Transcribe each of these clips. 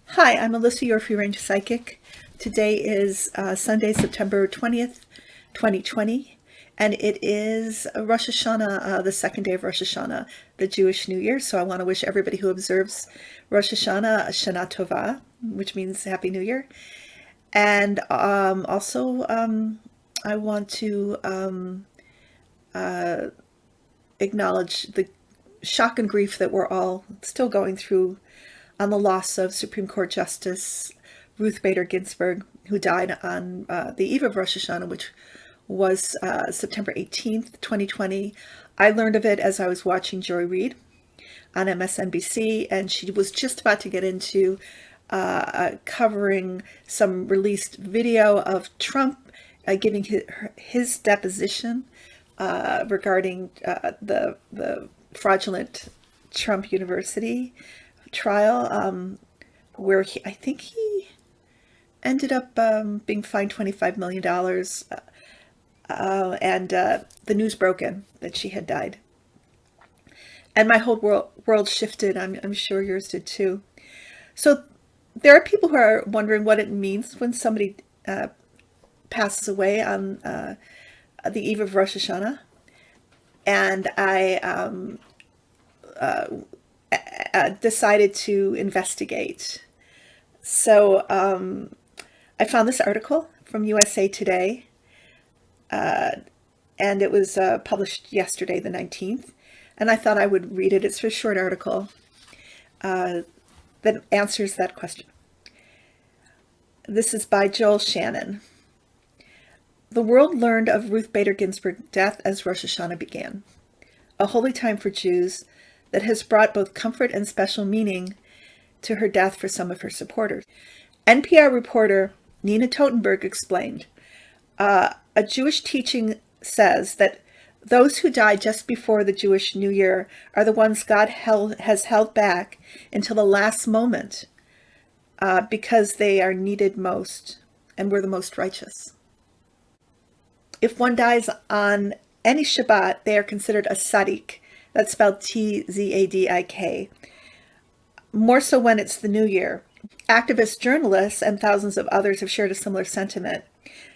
Hi, I'm Alyssa, your free range psychic. Today is Sunday, September 20th, 2020, and it is Rosh Hashanah, the second day of Rosh Hashanah, the Jewish New Year. So I want to wish everybody who observes Rosh Hashanah a Shana Tova, which means Happy New Year. And I want to acknowledge the shock and grief that we're all still going through on the loss of Supreme Court Justice Ruth Bader Ginsburg, who died on the eve of Rosh Hashanah, which was September 18th, 2020. I learned of it as I was watching Joy Reid on MSNBC, and she was just about to get into covering some released video of Trump giving his deposition regarding the fraudulent Trump University trial, where I think he ended up being fined $25 million, and the news broken that she had died. And my whole world shifted. I'm sure yours did too. So there are people who are wondering what it means when somebody passes away on the eve of Rosh Hashanah. And I decided to investigate. So I found this article from USA Today, and it was published yesterday, the 19th, and I thought I would read it. It's a short article that answers that question. This is by Joel Shannon. The world learned of Ruth Bader Ginsburg's death as Rosh Hashanah began, a holy time for Jews that has brought both comfort and special meaning to her death for some of her supporters. NPR reporter Nina Totenberg explained, a Jewish teaching says that those who die just before the Jewish New Year are the ones God has held back until the last moment because they are needed most and were the most righteous. If one dies on any Shabbat, they are considered a tzaddik. That's spelled Tzaddik. More so when it's the New Year. Activist journalists and thousands of others have shared a similar sentiment.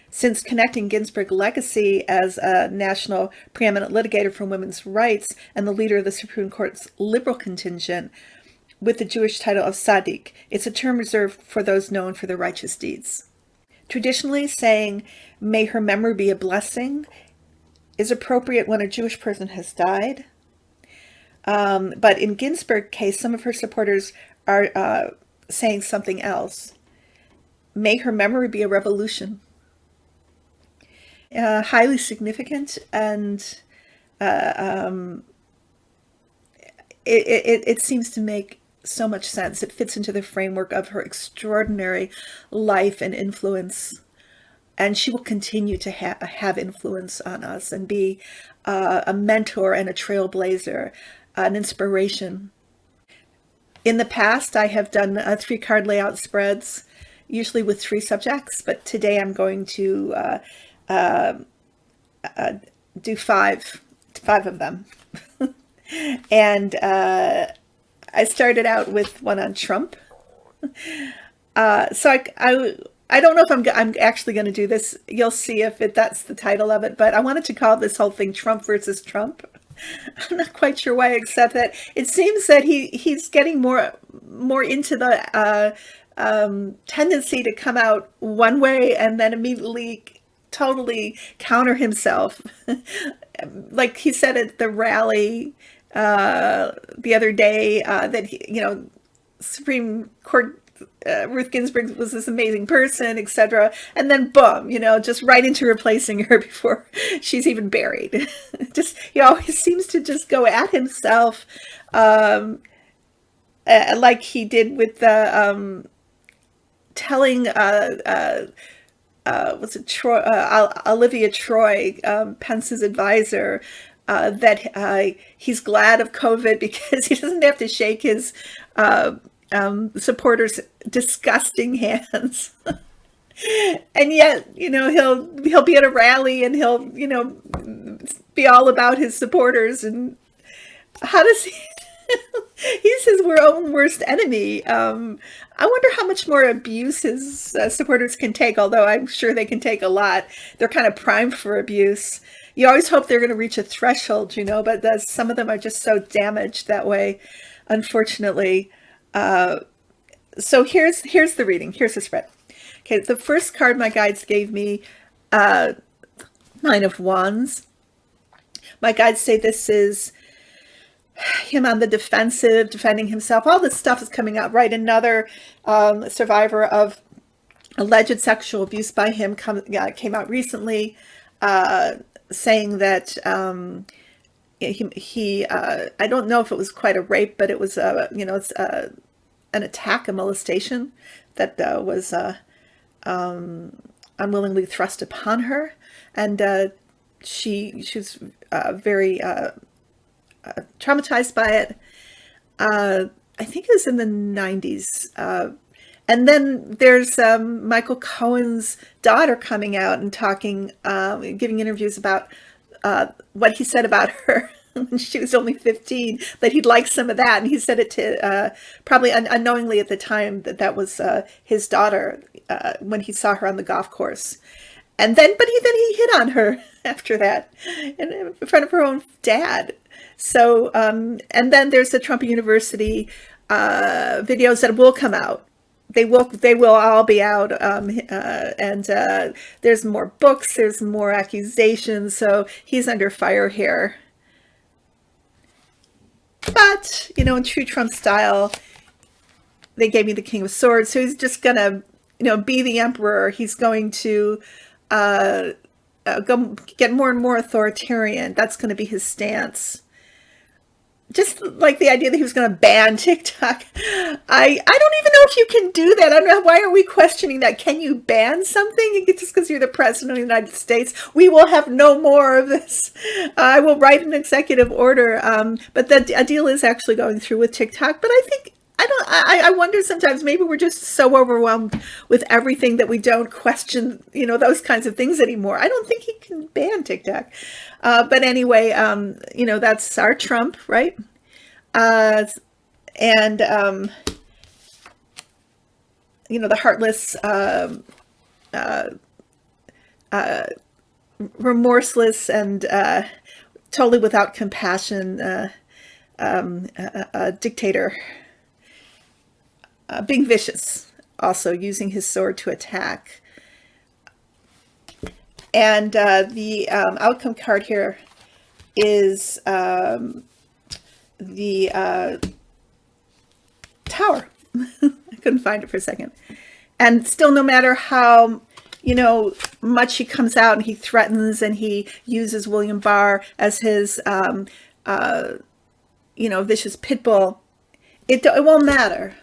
Since connecting Ginsburg's legacy as a national preeminent litigator for women's rights and the leader of the Supreme Court's liberal contingent with the Jewish title of tzaddik, it's a term reserved for those known for their righteous deeds. Traditionally, saying, "May her memory be a blessing," is appropriate when a Jewish person has died. But in Ginsburg's case, some of her supporters are saying something else. May her memory be a revolution. Highly significant, and it seems to make so much sense. It fits into the framework of her extraordinary life and influence. And she will continue to have influence on us and be a mentor and a trailblazer, an inspiration. In the past, I have done 3-card layout spreads, usually with 3 subjects, but today I'm going to do five of them. And I started out with one on Trump. So I don't know if I'm actually going to do this. You'll see if that's the title of it, but I wanted to call this whole thing Trump versus Trump. I'm not quite sure why, except that it seems that he's getting more into the tendency to come out one way and then immediately totally counter himself. Like he said at the rally the other day, that Supreme Court Ruth Ginsburg was this amazing person, etc. And then boom, just right into replacing her before she's even buried. Just he always seems to just go at himself, like he did with the telling was it Troy, Olivia Troy, Pence's advisor, that he's glad of COVID because he doesn't have to shake his supporters' disgusting hands. And yet, he'll be at a rally and he'll, be all about his supporters. And how does he He's his own worst enemy. I wonder how much more abuse his supporters can take, although I'm sure they can take a lot. They're kind of primed for abuse. You always hope they're going to reach a threshold, but some of them are just so damaged that way, unfortunately. So here's the reading. Here's the spread. Okay, the first card my guides gave me, Nine of Wands. My guides say this is him on the defensive, defending himself. All this stuff is coming out, right? Another survivor of alleged sexual abuse by him came out recently, saying that he I don't know if it was quite a rape, but it was it's an attack, a molestation that was unwillingly thrust upon her, and she was very traumatized by it. I think it was in the 90s. And then there's Michael Cohen's daughter coming out and talking, giving interviews about what he said about her when she was only 15, that he'd like some of that. And he said it to probably unknowingly at the time that was his daughter when he saw her on the golf course. And then, but he hit on her after that in front of her own dad. So, and then there's the Trump University videos that will come out. They will all be out, and there's more books, there's more accusations, so he's under fire here. But, in true Trump style, they gave me the King of Swords, so he's just gonna, be the emperor. He's going to go get more and more authoritarian. That's going to be his stance. Just like the idea that he was going to ban TikTok. I don't even know if you can do that. I don't know. Why are we questioning that? Can you ban something? Just because you're the president of the United States? We will have no more of this. I will write an executive order. But a deal is actually going through with TikTok. But I wonder sometimes maybe we're just so overwhelmed with everything that we don't question, those kinds of things anymore. I don't think he can ban TikTok. But anyway, that's our Trump, right? And the heartless, remorseless, and totally without compassion dictator. Being vicious, also using his sword to attack. And the outcome card here is the Tower. I couldn't find it for a second. And still, no matter how, much he comes out and he threatens and he uses William Barr as his, vicious pit bull, it won't matter.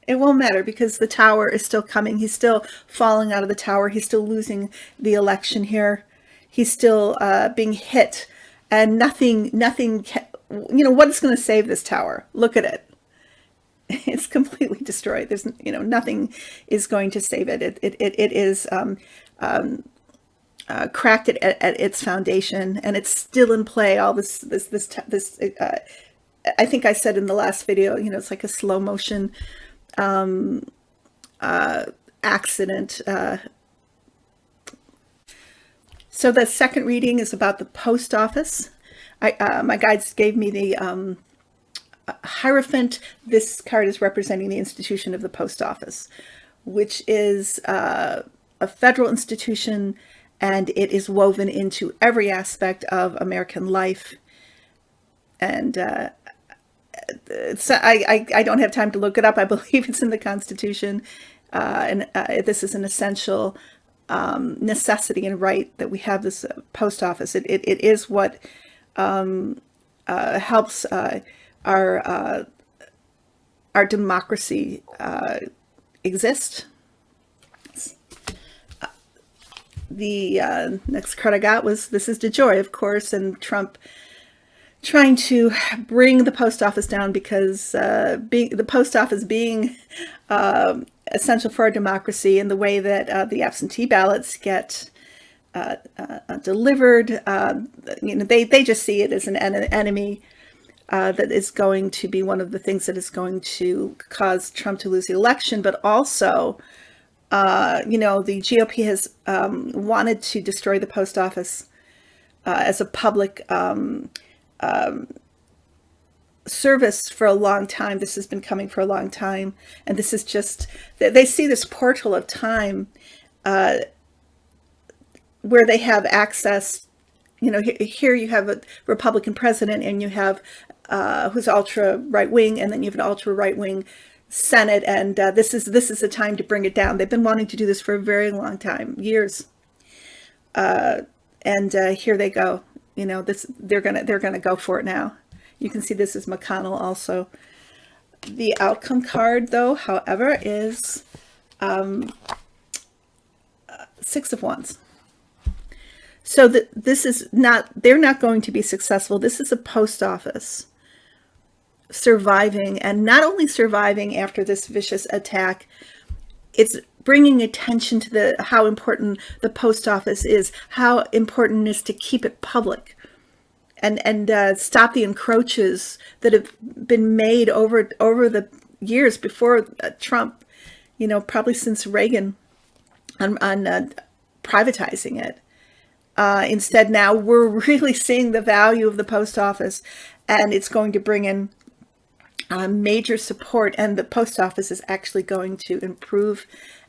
It won't matter because the Tower is still coming. He's still falling out of the Tower. He's still losing the election here. He's still being hit, and nothing, what is going to save this Tower? Look at it. It's completely destroyed. There's, nothing is going to save it. It is cracked at its foundation, and it's still in play. All this. I think I said in the last video, it's like a slow motion accident. So the second reading is about the post office. My guides gave me the Hierophant. This card is representing the institution of the post office, which is a federal institution, and it is woven into every aspect of American life. And I don't have time to look it up. I believe it's in the Constitution, and this is an essential necessity and right that we have this post office. It is what helps our democracy exist. The next card I got was this is DeJoy, of course, and Trump trying to bring the post office down because the post office being essential for our democracy, and the way that the absentee ballots get delivered, they just see it as an enemy. that is going to be one of the things that is going to cause Trump to lose the election. But also, the GOP has wanted to destroy the post office as a public service for a long time. This has been coming for a long time. And this is just, they see this portal of time where they have access. Here you have a Republican president, and you have who's ultra right wing, and then you have an ultra right wing Senate, and this is the time to bring it down. They've been wanting to do this for a very long time, years, and here they go. They're gonna go for it now. You can see this is McConnell also. The outcome card, though, however, is 6 of Wands. So this is not, they're not going to be successful. This is a post office surviving, and not only surviving after this vicious attack, it's bringing attention to how important the post office is, how important it is to keep it public, and stop the encroaches that have been made over the years before Trump, probably since Reagan, on privatizing it. Instead, now we're really seeing the value of the post office, and it's going to bring in major support, and the post office is actually going to improve,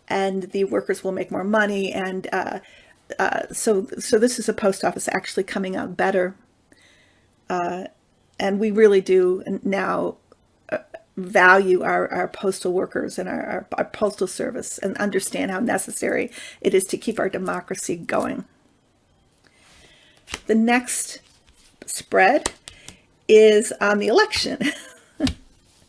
and the workers will make more money, and so this is a post office actually coming out better, and we really do now value our postal workers and our postal service, and understand how necessary it is to keep our democracy going. The next spread is on the election.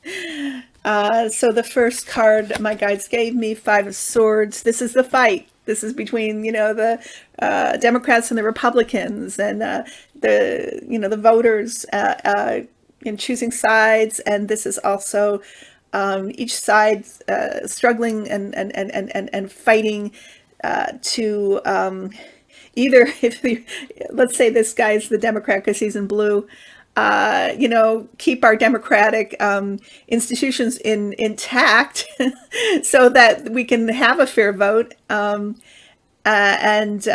So the first card my guides gave me, 5 of Swords. This is the fight. This is between, the Democrats and the Republicans, and the voters in choosing sides. And this is also each side struggling and fighting to either, let's say this guy's the Democrat because he's in blue, keep our democratic institutions intact so that we can have a fair vote. Then these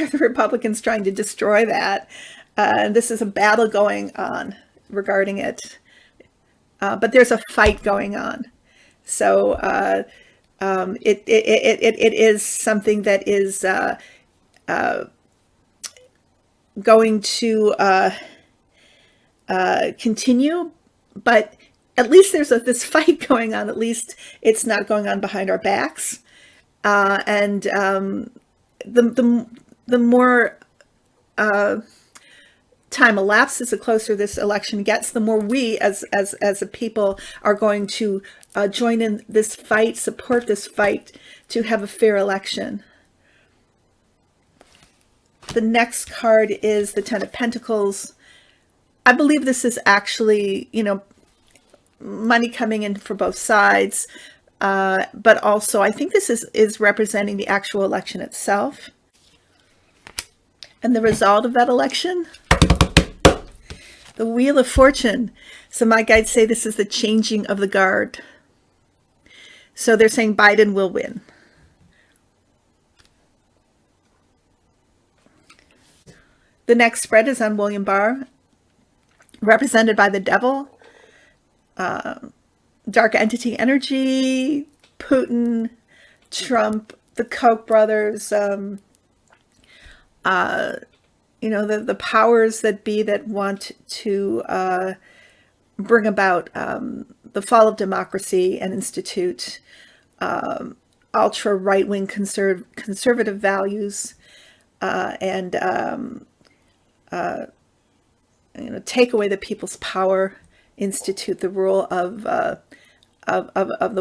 are the Republicans trying to destroy that. And this is a battle going on regarding it. But there's a fight going on. So it is something that is going to continue, but at least there's this fight going on. At least it's not going on behind our backs, and the more time elapses, the closer this election gets, the more we as a people are going to join in this fight, support this fight to have a fair election. The next card is the 10 of Pentacles. I believe this is actually, money coming in for both sides, but also I think this is representing the actual election itself and the result of that election. The Wheel of Fortune. So my guides say this is the changing of the guard. So they're saying Biden will win. The next spread is on William Barr, represented by the Devil, dark entity energy, Putin, Trump, the Koch brothers, the powers that be that want to bring about the fall of democracy and institute ultra right-wing conservative values, and take away the people's power, institute the rule of the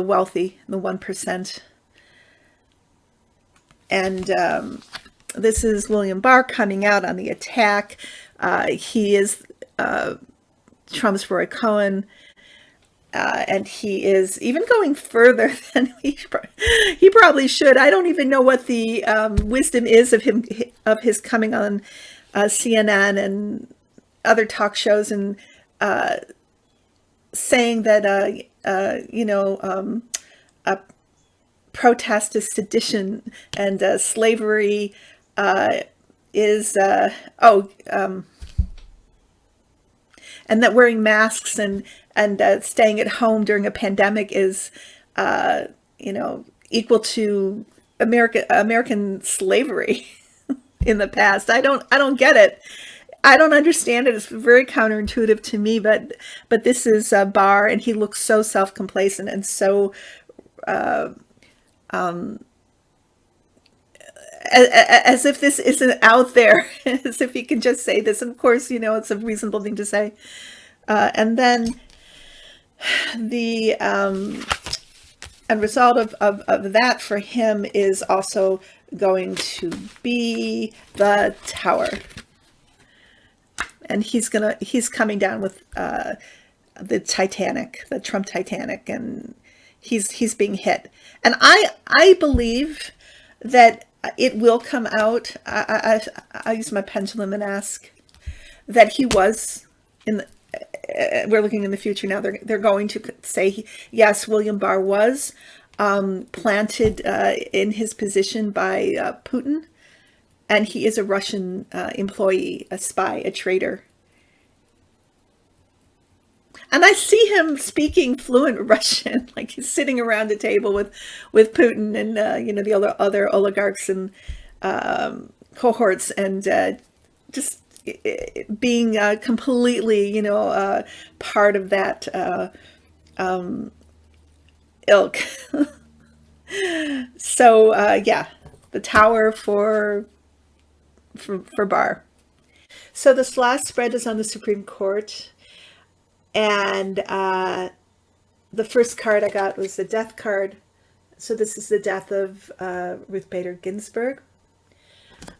wealthy, the 1%. And this is William Barr coming out on the attack. He is Trump's Roy Cohen, and he is even going further than he probably should. I don't even know what the wisdom is of his coming on CNN other talk shows and saying that a protest is sedition and slavery is and that wearing masks and staying at home during a pandemic is equal to American slavery in the past. I don't get it. I don't understand it. It's very counterintuitive to me, but this is Barr, and he looks so self-complacent and so as if this isn't out there, as if he can just say this. And of course, it's a reasonable thing to say. And then the end result of that for him is also going to be the tower. And he's coming down with the Titanic, the Trump Titanic, and he's being hit. And I believe that it will come out. I use my pendulum and ask that he was in the. We're looking in the future now. They're going to say yes, William Barr was planted in his position by Putin, and he is a Russian employee, a spy, a traitor. And I see him speaking fluent Russian, like he's sitting around a table with Putin and the other oligarchs and cohorts, and just being completely part of that ilk. So yeah, the tower for Barr. So this last spread is on the Supreme Court. And the first card I got was the death card. So this is the death of Ruth Bader Ginsburg.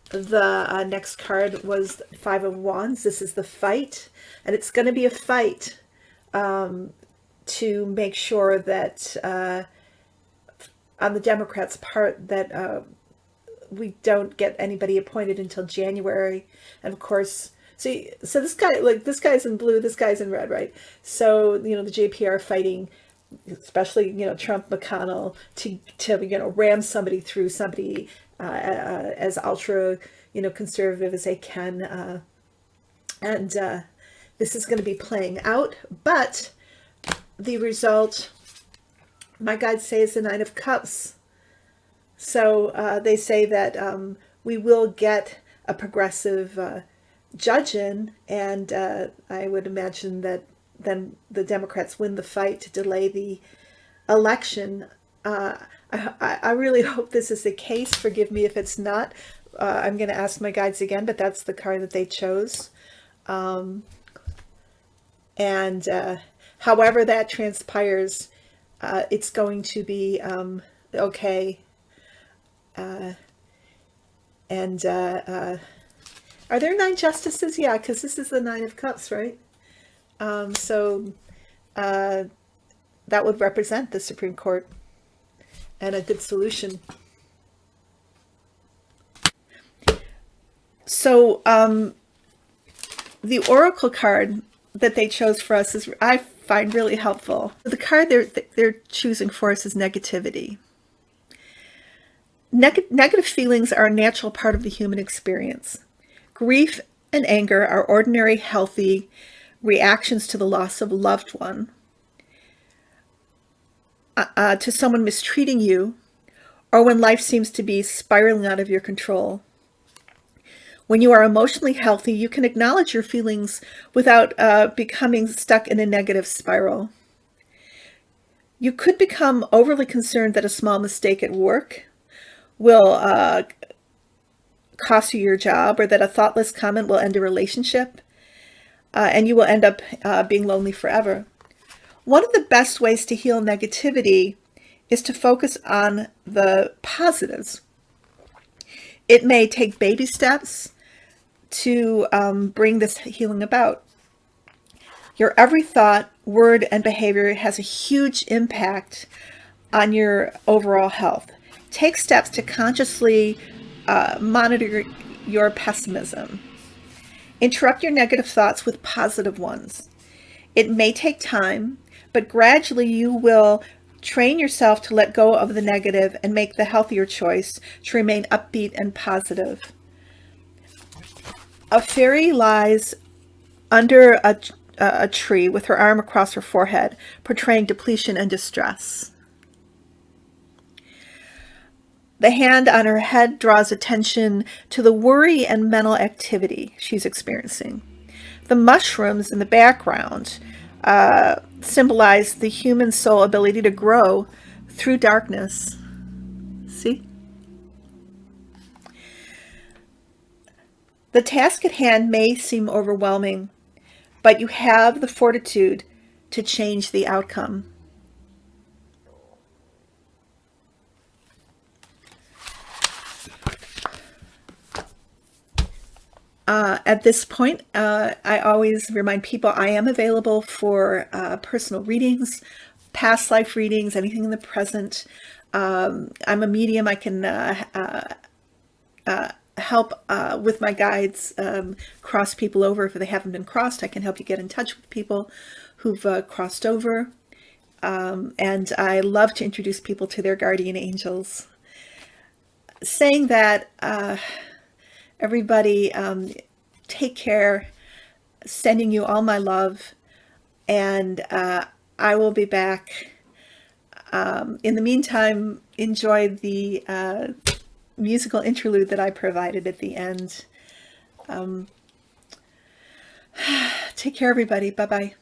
The next card was Five of Wands. This is the fight. And it's going to be a fight to make sure that on the Democrats' part that we don't get anybody appointed until January. And of course, so this guy's in blue, this guy's in red, right? So, the JP are fighting, especially, Trump, McConnell, to ram somebody through somebody as ultra, conservative as they can. And this is going to be playing out. But the result, my guides say, is the Nine of Cups. So they say that we will get a progressive judge in, and I would imagine that then the Democrats win the fight to delay the election. I really hope this is the case. Forgive me if it's not. I'm going to ask my guides again, but that's the card that they chose. And however that transpires, it's going to be okay. Are there 9 justices? Yeah, because this is the Nine of Cups, right? So that would represent the Supreme Court and a good solution. So the Oracle card that they chose for us is, I find, really helpful. The card they're choosing for us is negativity. Negative feelings are a natural part of the human experience. Grief and anger are ordinary, healthy reactions to the loss of a loved one, to someone mistreating you, or when life seems to be spiraling out of your control. When you are emotionally healthy, you can acknowledge your feelings without becoming stuck in a negative spiral. You could become overly concerned that a small mistake at work will cost you your job, or that a thoughtless comment will end a relationship, and you will end up being lonely forever. One of the best ways to heal negativity is to focus on the positives. It may take baby steps to bring this healing about. Your every thought, word, and behavior has a huge impact on your overall health. Take steps to consciously monitor your pessimism Interrupt your negative thoughts with positive ones. It may take time, but gradually you will train yourself to let go of the negative and make the healthier choice to remain upbeat and positive. A fairy lies under a tree with her arm across her forehead, portraying depletion and distress. The hand on her head draws attention to the worry and mental activity she's experiencing. The mushrooms in the background symbolize the human soul ability to grow through darkness. See? The task at hand may seem overwhelming, but you have the fortitude to change the outcome. At this point, I always remind people I am available for personal readings, past life readings, anything in the present. I'm a medium. I can help with my guides cross people over if they haven't been crossed. I can help you get in touch with people who've crossed over. And I love to introduce people to their guardian angels. Saying that, everybody, take care, sending you all my love, and I will be back. In the meantime, enjoy the musical interlude that I provided at the end. Take care, everybody. Bye-bye.